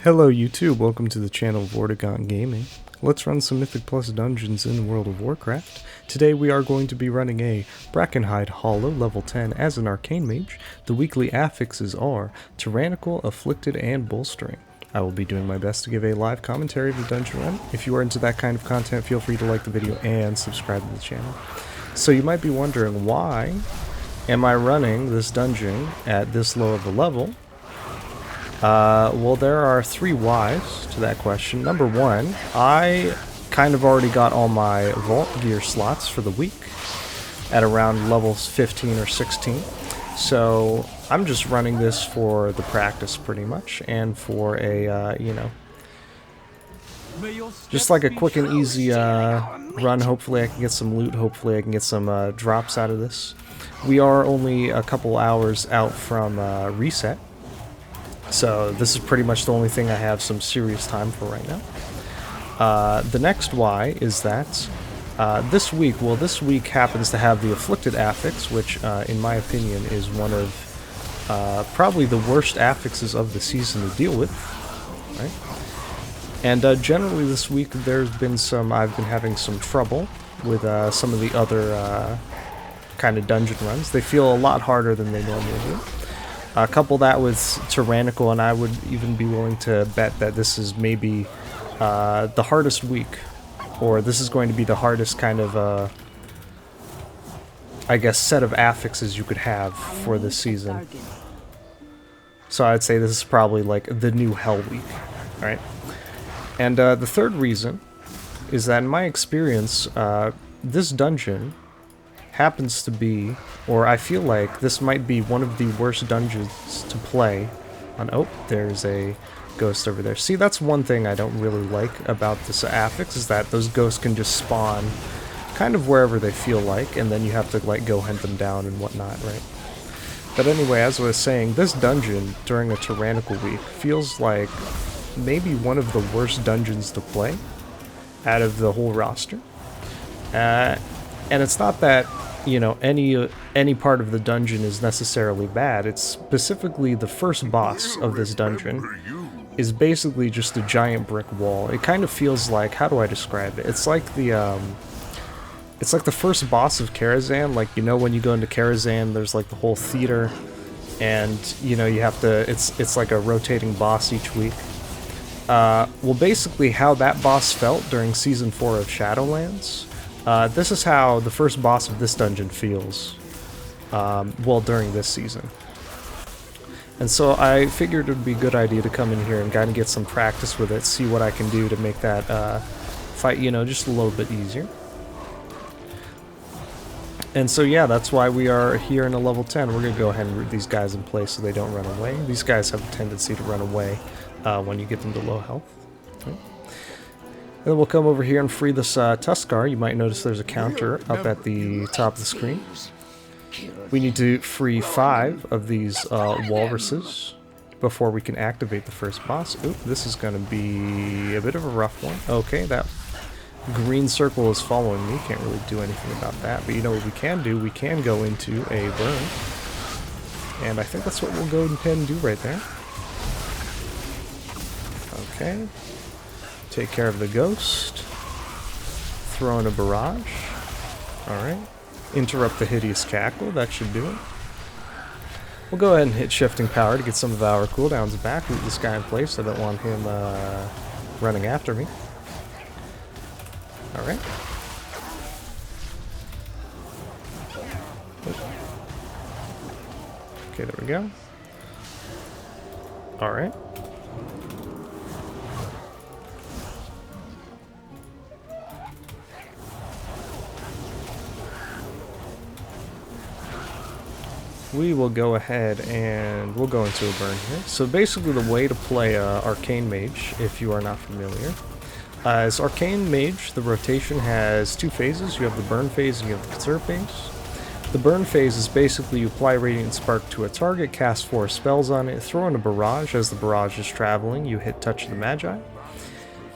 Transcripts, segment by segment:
Hello YouTube, welcome to the channel of Vortigon Gaming. Let's run some Mythic Plus dungeons in World of Warcraft. Today we are going to be running a Brackenhide Hollow level 10 as an Arcane Mage. The weekly affixes are Tyrannical, Afflicted, and Bolstering. I will be doing my best to give a live commentary of the dungeon run. If you are into that kind of content, feel free to like the video and subscribe to the channel. So you might be wondering, why am I running this dungeon at this low of a level? Well, there are three whys to that question. Number one, I kind of already got all my Vault gear slots for the week at around levels 15 or 16. So I'm just running this for the practice pretty much, and for a, just like a quick and easy run. Hopefully I can get some loot, hopefully I can get some drops out of this. We are only a couple hours out from reset. So this is pretty much the only thing I have some serious time for right now. The next why is that this week happens to have the Afflicted affix, which in my opinion is one of probably the worst affixes of the season to deal with, right? And generally this week I've been having some trouble with some of the other kind of dungeon runs. They feel a lot harder than they normally do. Couple that with Tyrannical, and I would even be willing to bet that this is maybe the hardest week, or this is going to be the hardest kind of, I guess, set of affixes you could have for this season. So I'd say this is probably like the new Hell Week, right? And the third reason is that in my experience, this dungeon happens to be, or I feel like this might be one of the worst dungeons to play on. Oh, there's a ghost over there. See, that's one thing I don't really like about this affix, is that those ghosts can just spawn kind of wherever they feel like, and then you have to like go hunt them down and whatnot, right? But anyway, as I was saying, this dungeon during a Tyrannical week feels like maybe one of the worst dungeons to play out of the whole roster. And it's not that, you know, any part of the dungeon is necessarily bad. It's specifically the first boss of this dungeon is basically just a giant brick wall. It kind of feels like, how do I describe it? It's like the first boss of Karazhan. Like, you know, when you go into Karazhan, there's like the whole theater, and you know, you have to. It's like a rotating boss each week. Well, basically, how that boss felt during Season 4 of Shadowlands. This is how the first boss of this dungeon feels, well, during this season. And so I figured it would be a good idea to come in here and kind of get some practice with it, see what I can do to make that fight, you know, just a little bit easier. And so yeah, that's why we are here in a level 10. We're going to go ahead and root these guys in place so they don't run away. These guys have a tendency to run away when you get them to low health. Okay. Then we'll come over here and free this Tuskar. You might notice there's a counter up at the top of the screen. We need to free 5 of these walruses before we can activate the first boss. Oop, this is going to be a bit of a rough one. Okay, that green circle is following me. Can't really do anything about that. But you know what we can do? We can go into a burn. And I think that's what we'll go ahead and do right there. Okay. Take care of the ghost. Throw in a barrage. Alright. Interrupt the hideous cackle. That should do it. We'll go ahead and hit shifting power to get some of our cooldowns back. Leave this guy in place. I don't want him running after me. Alright. Okay, there we go. Alright. We will go ahead and we'll go into a burn here. So basically the way to play Arcane Mage, if you are not familiar, as Arcane Mage, the rotation has 2 phases. You have the burn phase and you have the conserve phase. The burn phase is basically you apply Radiant Spark to a target, cast 4 spells on it, throw in a barrage. As the barrage is traveling, you hit Touch of the Magi.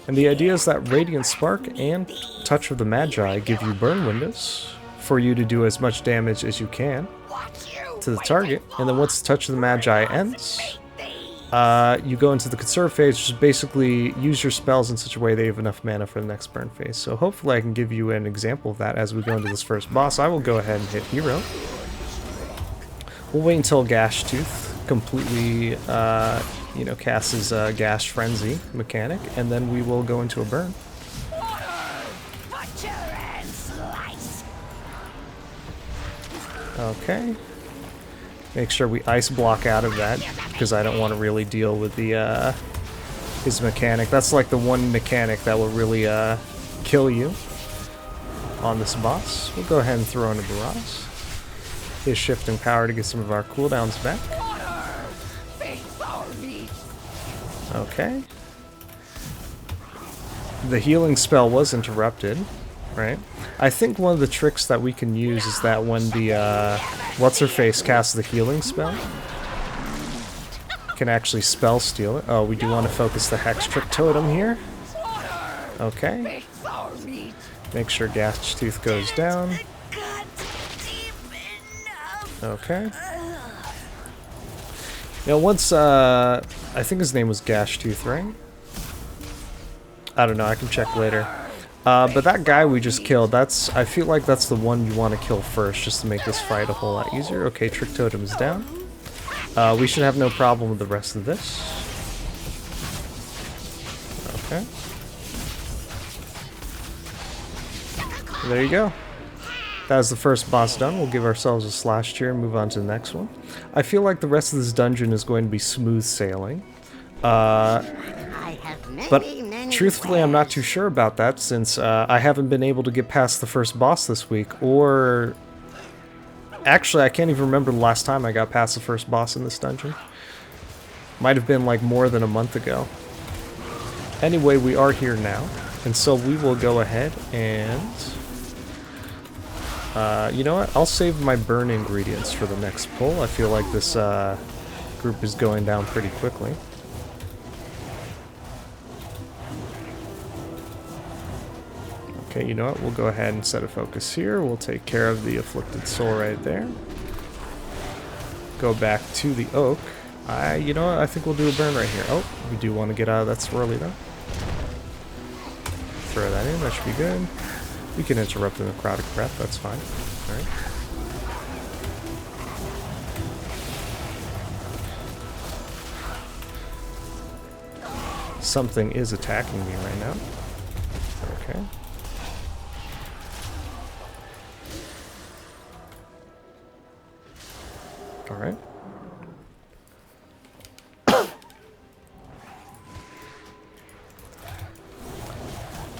And the idea is that Radiant Spark and Touch of the Magi give you burn windows for you to do as much damage as you can to the target, and then once Touch of the Magi ends, you go into the conserve phase, which is basically use your spells in such a way they have enough mana for the next burn phase. So hopefully I can give you an example of that as we go into this first boss. I will go ahead and hit hero. We'll wait until Gashtooth completely, you know, casts his Gash Frenzy mechanic, and then we will go into a burn. Okay. Make sure we ice block out of that, because I don't want to really deal with the his mechanic. That's like the one mechanic that will really kill you on this boss. We'll go ahead and throw in a barrage. His shifting power to get some of our cooldowns back. Okay. The healing spell was interrupted, right? I think one of the tricks that we can use is that when the what's-her-face casts the healing spell, can actually spell steal it. Oh, we do want to focus the Hex Trick Totem here. Okay. Make sure Gashtooth goes down. Okay. Now once, I think his name was Gashtooth, right? I don't know, I can check later. But that guy we just killed, I feel like that's the one you want to kill first, just to make this fight a whole lot easier. Okay, Trick Totem is down. We should have no problem with the rest of this. Okay. There you go. That was the first boss done. We'll give ourselves a slash cheer and move on to the next one. I feel like the rest of this dungeon is going to be smooth sailing. But truthfully, I'm not too sure about that, since I haven't been able to get past the first boss this week, or... Actually, I can't even remember the last time I got past the first boss in this dungeon. Might have been like more than a month ago. Anyway, we are here now, and so we will go ahead and... you know what? I'll save my burn ingredients for the next pull. I feel like this group is going down pretty quickly. Okay, you know what? We'll go ahead and set a focus here. We'll take care of the Afflicted Soul right there. Go back to the Oak. You know what? I think we'll do a burn right here. Oh, we do want to get out of that swirly though. Throw that in. That should be good. We can interrupt the Necrotic Breath. That's fine. Alright. Something is attacking me right now. Okay. Alright.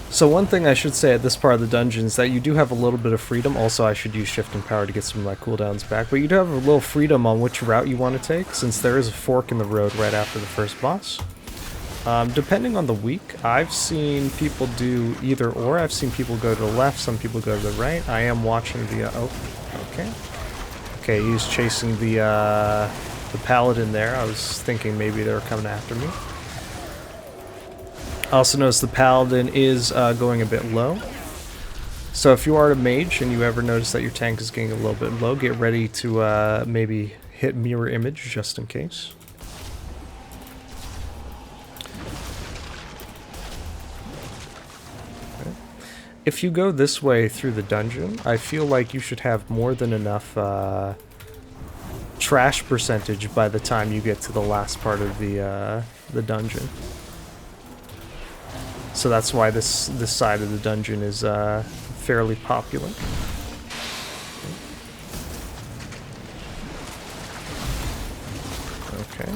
So one thing I should say at this part of the dungeon is that you do have a little bit of freedom. Also, I should use Shifting Power to get some of my cooldowns back. But you do have a little freedom on which route you want to take, since there is a fork in the road right after the first boss. Depending on the week, I've seen people do either or. I've seen people go to the left, some people go to the right. I am watching the... oh, okay. Okay, he's chasing the paladin there. I was thinking maybe they were coming after me. I also noticed the paladin is going a bit low. So if you are a mage and you ever notice that your tank is getting a little bit low, get ready to maybe hit mirror image just in case. Okay. If you go this way through the dungeon, I feel like you should have more than enough trash percentage by the time you get to the last part of the dungeon. So that's why this side of the dungeon is fairly popular. Okay.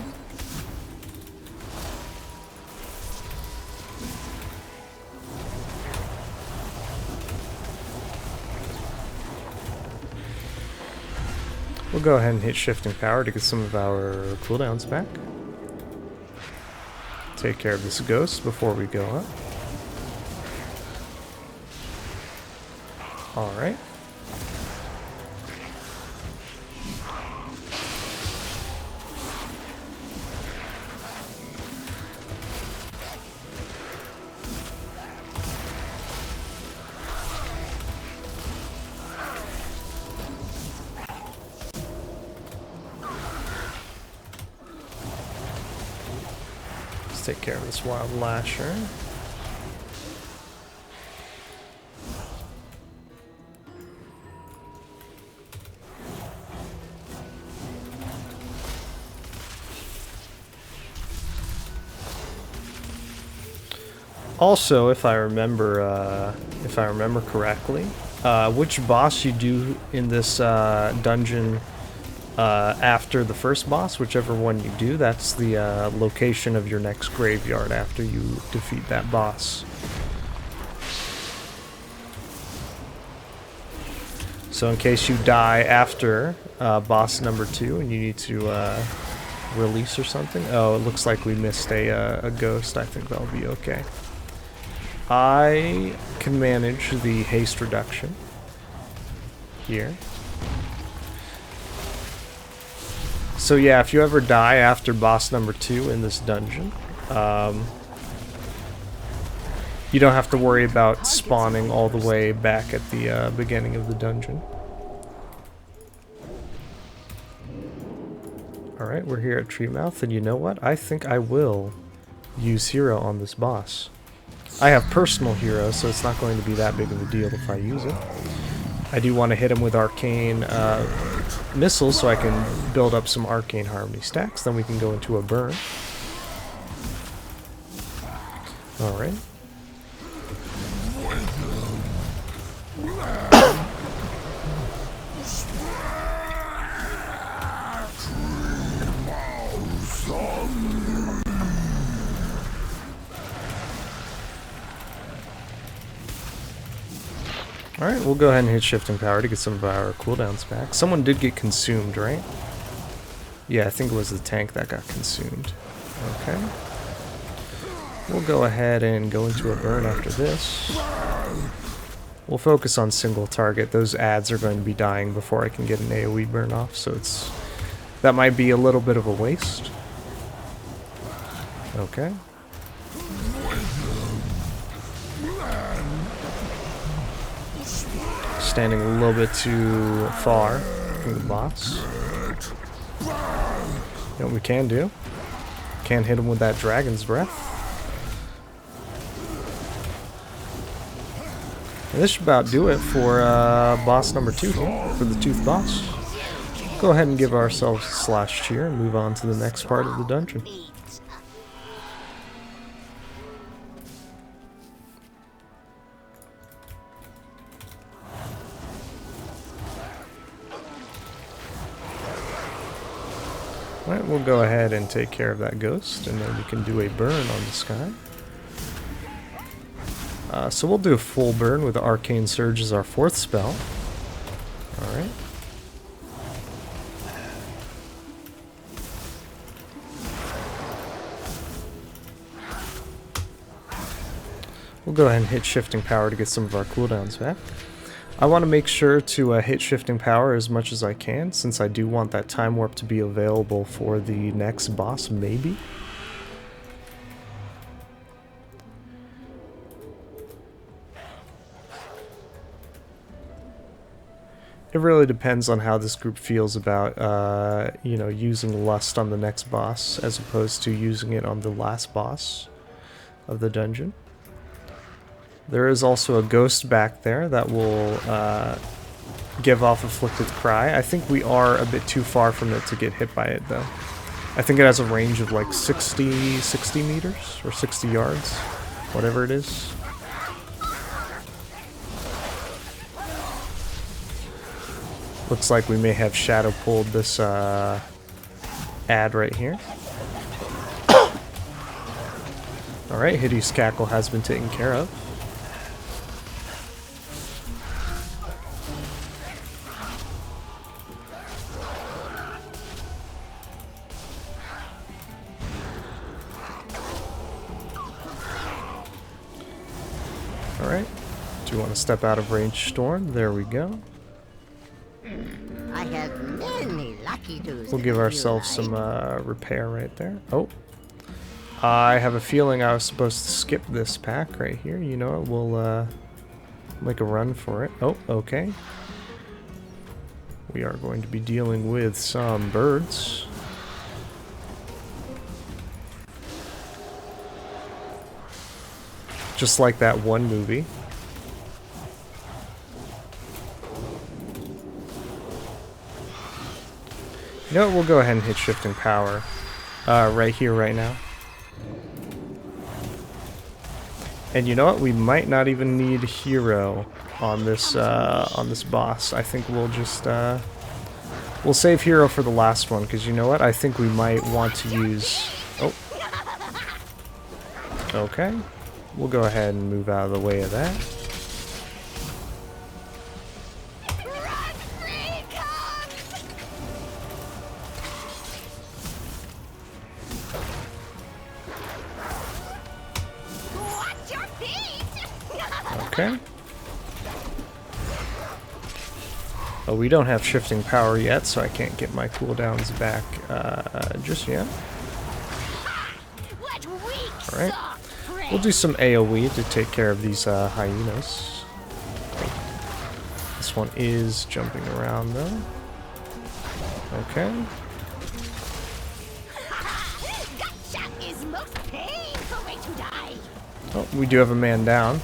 We'll go ahead and hit Shifting Power to get some of our cooldowns back. Take care of this ghost before we go up. Alright. Let's take care of this Wild Lasher. Also, if I remember correctly, which boss you do in this dungeon after the first boss, whichever one you do, that's the location of your next graveyard after you defeat that boss. So in case you die after boss number 2 and you need to release or something. Oh, it looks like we missed a ghost. I think that'll be okay. I can manage the haste reduction here. So yeah, if you ever die after boss number 2 in this dungeon, you don't have to worry about spawning all the way back at the beginning of the dungeon. Alright, we're here at Treemouth, and you know what? I think I will use hero on this boss. I have personal hero, so it's not going to be that big of a deal if I use it. I do want to hit him with Arcane missiles so I can build up some Arcane Harmony stacks, then we can go into a burn. Alright. Alright, we'll go ahead and hit shifting power to get some of our cooldowns back. Someone did get consumed, right? Yeah, I think it was the tank that got consumed. Okay. We'll go ahead and go into a burn after this. We'll focus on single target. Those ads are going to be dying before I can get an AoE burn off, so that might be a little bit of a waste. Okay. Standing a little bit too far from the boss. You know what we can do? Can't hit him with that dragon's breath. And this should about do it for boss number 2 here, for the Tooth boss. Go ahead and give ourselves a slash cheer and move on to the next part of the dungeon. Alright, we'll go ahead and take care of that ghost, and then we can do a burn on this guy. So we'll do a full burn with Arcane Surge as our 4th spell. Alright. We'll go ahead and hit shifting power to get some of our cooldowns back. I want to make sure to hit shifting power as much as I can, since I do want that time warp to be available for the next boss, maybe. It really depends on how this group feels about, you know, using Lust on the next boss, as opposed to using it on the last boss of the dungeon. There is also a ghost back there that will give off Afflicted Cry. I think we are a bit too far from it to get hit by it, though. I think it has a range of like 60 meters, or 60 yards, whatever it is. Looks like we may have shadow pulled this ad right here. Alright, Hideous Cackle has been taken care of. Alright, do you want to step out of range storm? There we go. I have many lucky do's. We'll give ourselves some repair right there. Oh, I have a feeling I was supposed to skip this pack right here. You know what? We'll make a run for it. Oh, okay. We are going to be dealing with some birds. just like that one movie. You know what, we'll go ahead and hit Shifting Power right here, right now. And you know what, we might not even need Hero on this boss. I think we'll just we'll save Hero for the last one, because you know what, I think we might want to use... Oh. Okay. We'll go ahead and move out of the way of that. Okay. Oh, we don't have Shifting Power yet, so I can't get my cooldowns back just yet. Alright. We'll do some AoE to take care of these hyenas. This one is jumping around, though. Okay. Oh, we do have a man down.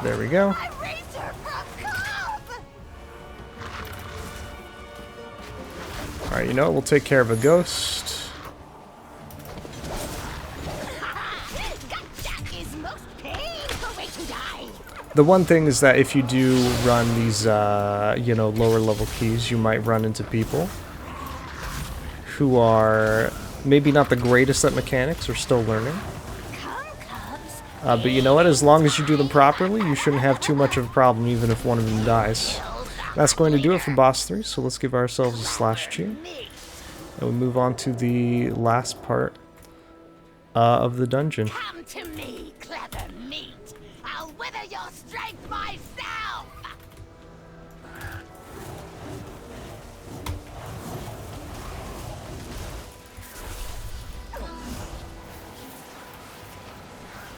There we go. Alright, you know what? We'll take care of a ghost. The one thing is that if you do run these, you know, lower level keys, you might run into people who are maybe not the greatest at mechanics or still learning. But you know what? As long as you do them properly, you shouldn't have too much of a problem, even if one of them dies. That's going to do it for Boss 3, so let's give ourselves a slash cheer. And we move on to the last part of the dungeon. Come to me, clever meat. I'll wither your strength myself.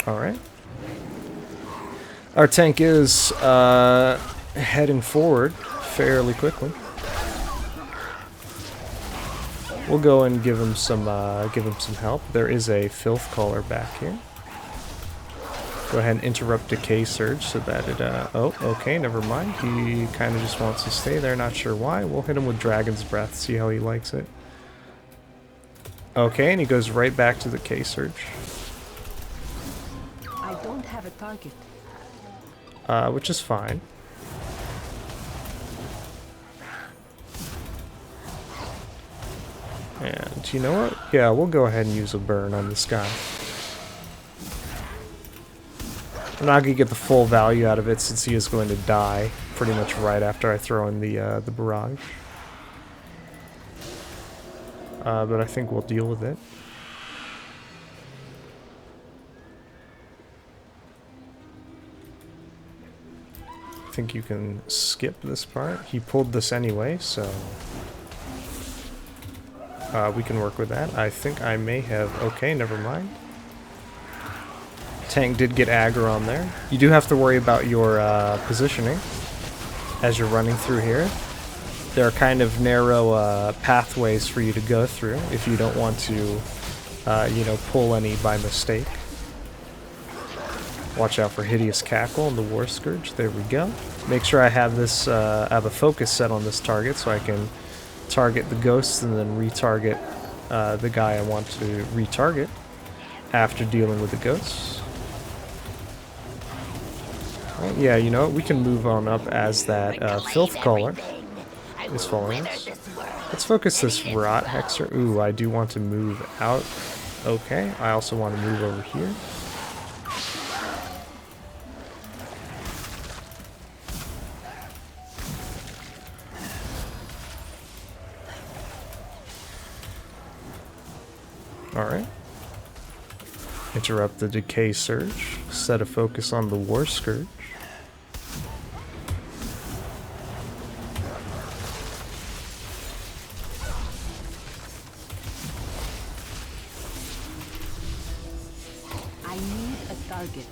Alright. Our tank is heading forward fairly quickly. We'll go and give him some help. There is a Filth Caller back here. Go ahead and interrupt Decay Surge so that it oh, okay, never mind. He kind of just wants to stay there, not sure why. We'll hit him with Dragon's Breath, see how he likes it. Okay, and he goes right back to the Decay Surge. I don't have a target. Which is fine. And you know what? Yeah, we'll go ahead and use a burn on this guy. I'm not gonna get the full value out of it since he is going to die pretty much right after I throw in the barrage. But I think we'll deal with it. I think you can skip this part. He pulled this anyway, so we can work with that. I think I may have... Okay, never mind. Tank did get aggro on there. You do have to worry about your positioning as you're running through here. There are kind of narrow pathways for you to go through if you don't want to, you know, pull any by mistake. Watch out for Hideous Cackle and the War Scourge. There we go. Make sure I have this, have a focus set on this target so I can target the ghosts and then retarget the guy I want to retarget after dealing with the ghosts. Well, yeah, you know what? We can move on up as that Filth Caller is following us. Let's focus this Rot Hexer. Ooh, I do want to move out. Okay, I also want to move over here. Alright. Interrupt the Decay Surge. Set a focus on the War Scourge. I need a target.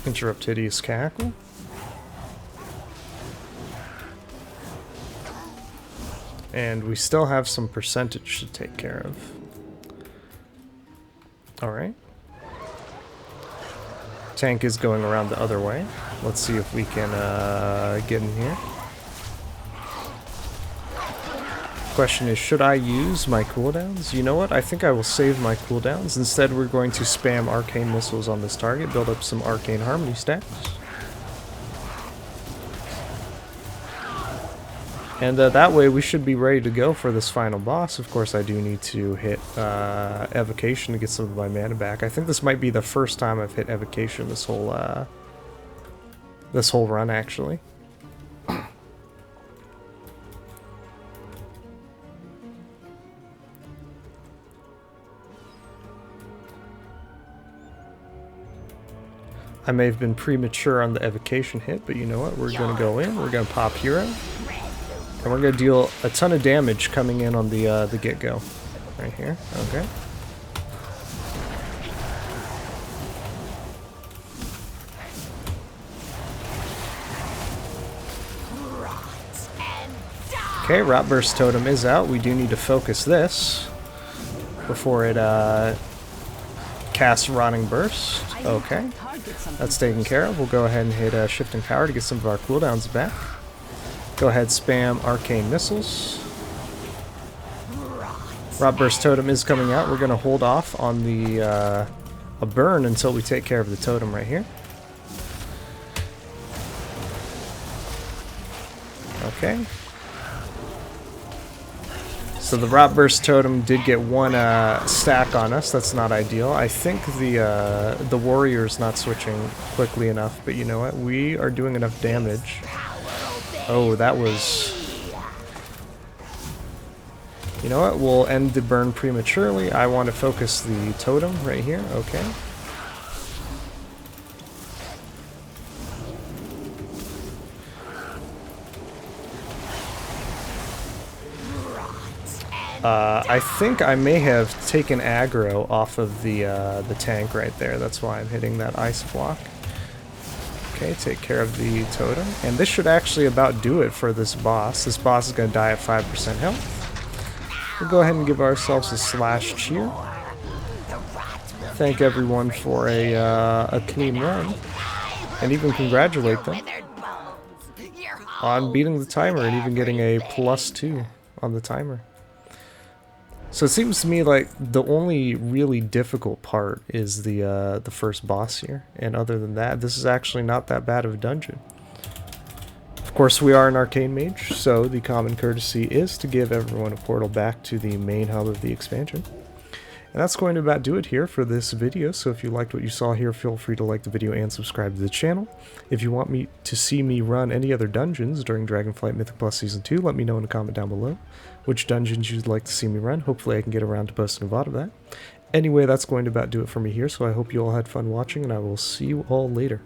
Interrupt Hideous Cackle. And we still have some percentage to take care of. Alright. Tank is going around the other way. Let's see if we can get in here. Question is, should I use my cooldowns? You know what? I think I will save my cooldowns. Instead, we're going to spam arcane missiles on this target, build up some arcane harmony stacks. And that way we should be ready to go for this final boss. Of course, I do need to hit evocation to get some of my mana back. I think this might be the first time I've hit evocation this whole run, actually. I may have been premature on the evocation hit, but you know what? We're going to go in, we're going to pop hero, and we're going to deal a ton of damage coming in on the get-go. Right here, okay. Okay, Rotburst Totem is out. We do need to focus this before it casts Rotting Burst. Okay, that's taken care of. We'll go ahead and hit Shifting Power to get some of our cooldowns back. Go ahead, spam Arcane Missiles. Rotburst Totem is coming out. We're going to hold off on the a burn until we take care of the totem right here. Okay. So the Rotburst Totem did get one stack on us. That's not ideal. I think the warrior's not switching quickly enough, but you know what? We are doing enough damage. Oh, that was... You know what? We'll end the burn prematurely. I want to focus the totem right here. Okay. I think I may have taken aggro off of the tank right there. That's why I'm hitting that ice block. Okay, take care of the totem. And this should actually about do it for this boss. This boss is going to die at 5% health. We'll go ahead and give ourselves a slash cheer. Thank everyone for a clean run. And even congratulate them on beating the timer and even getting a +2 on the timer. So it seems to me like the only really difficult part is the first boss here, and other than that, this is actually not that bad of a dungeon. Of course, we are an Arcane Mage, so the common courtesy is to give everyone a portal back to the main hub of the expansion. And that's going to about do it here for this video, so if you liked what you saw here, feel free to like the video and subscribe to the channel. If you want me to see me run any other dungeons during Dragonflight Mythic Plus Season 2, let me know in a comment down below which dungeons you'd like to see me run. Hopefully I can get around to posting a VOD of that. Anyway, that's going to about do it for me here, so I hope you all had fun watching, and I will see you all later.